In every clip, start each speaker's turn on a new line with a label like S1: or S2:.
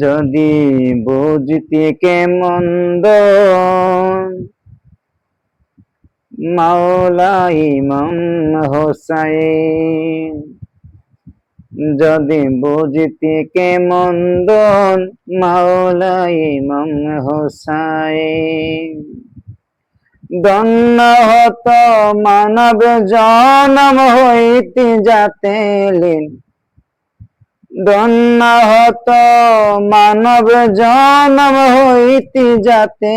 S1: যদি বুঝতে মন্দ মাওলা ইমাম হোসাইন, যদি বুঝতে মন্দ মাওলা ইমাম হোসাইন, ধন্য হত মানব জনম হইতে যাতে ধন্য হত মানব জনম হইতে যাতে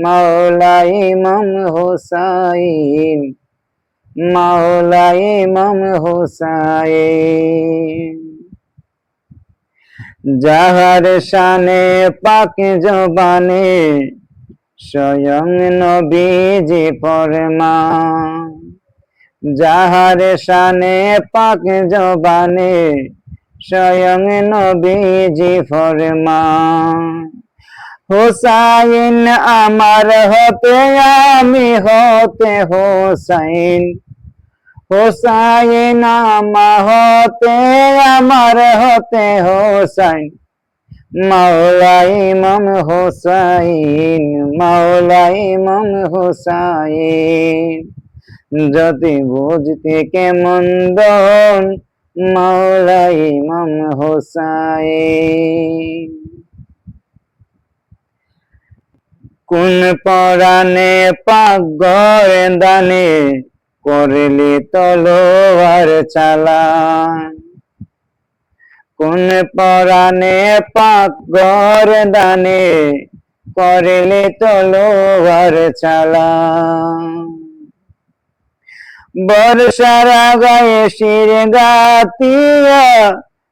S1: মাওলা ইমাম হোসাইন, মাওলা ইমাম হোসাইন। যাহার শানে পাক জবানে স্বয়ং নবীজি ফরমান, যাহার শানে পাক জবানে স্বয়ং নবীজি ফরমান। হোসাইন আমার হতে আমি হতে হোসাইন, হোসাইন আমার হতে হোসাইন, মাওলা ইমাম হোসাইন, মাওলা ইমাম হোসাইন। যদি বুঝতে মন্দ মাওলা ইমাম হোসাইন। কোন পরাণে পাক গর্দানে করলি তলোয়ার চালান, কোন পরাণে পাক গর্দানে করলি তলোয়ার চালান। বর্ষার গায়ে শির গাতিয়া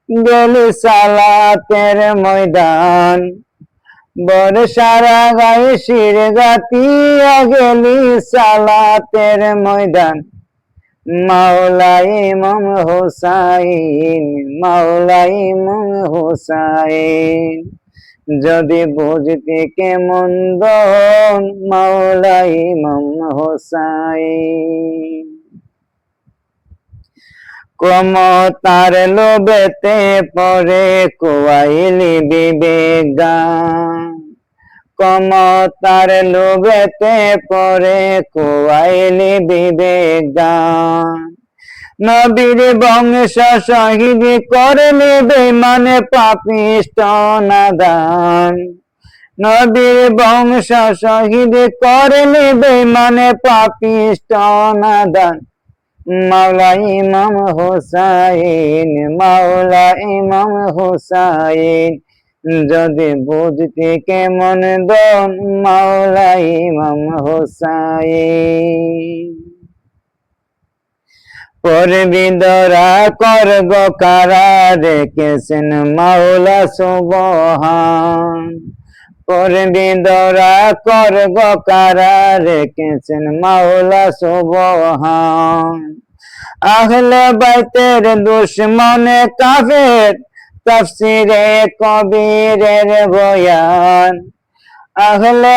S1: গেলি সালাতের ময়দান, বর্ষার গায়ে শির গাতিয়া গেলি সালাতের ময়দান। মাওলা ইমাম হোসাইন, মাওলা ইমাম হোসাইন। যদি বুঝতে মন্দ মাওলা ইমাম হোসাইন। ক্ষমতার লোভেতে পরে কুয়াইলি বিবেগান, ক্ষমতার লোভেতে পরে কুয়াইলি বিবেগান। নবীর বংশ শহীদ করলি বেঈমানে পাপিষ্ঠ নাদান, নবীর বংশ শহীদ করলি বেঈমানে পাপিষ্ঠ নাদান। মাওলা ইমাম হোসাইন, মাওলা ইমাম হোসাইন। যদি বুঝতে মন্দ মাওলা ইমাম হোসাইন। পরবিদরা করগ কারা রেখেছেন মাওলা সুবহান, পরবিদরা করগ কারা রেখেছেন মাওলা সুবহান। আহলে বাইতের দুশমনে কাফের তাফসিরে কবিরের বয়ান, আহলে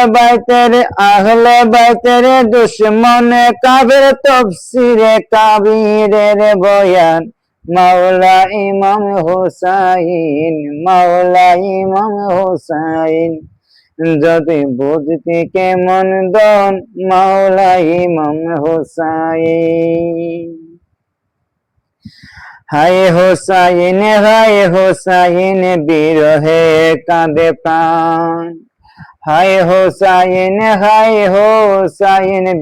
S1: বাইতের দুশমনে কাফের তাফসিরে কবিরের বয়ান। মাওলা ইমাম হোসাইন, মাওলা ইমাম হোসাইন। যদি বুঝতে মন্দ মাওলা ইমাম হোসাইন। হায় হোসাইন বিরহে কাঁদে প্রাণ, হায় হোসাইন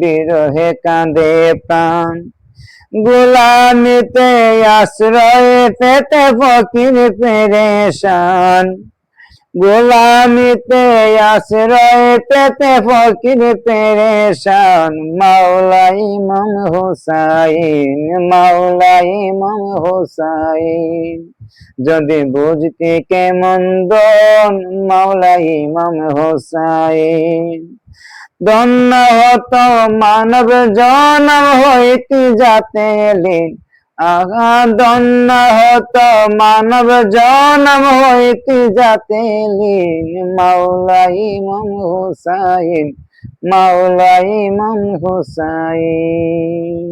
S1: বিরহে কাঁদে প্রাণ। গোলামিতে আশ্রয় পেতে ফকির পেরেশান, গোলামিতে আশ্রয় পেতে ফকির পেরেশান। মাওলা ইমাম হোসাইন, মাওলা ইমাম হোসাইন। যদি বুঝতে মন্দ মাওলা ইমাম হোসাইন। ধন্য হত মানব জনম হইতে যাতে এলেন, আহা ধন্য হত মানব জনম হইতে যাতে এলেন। মাওলা ইমাম হোসাইন, মাওলা ইমাম হোসাইন।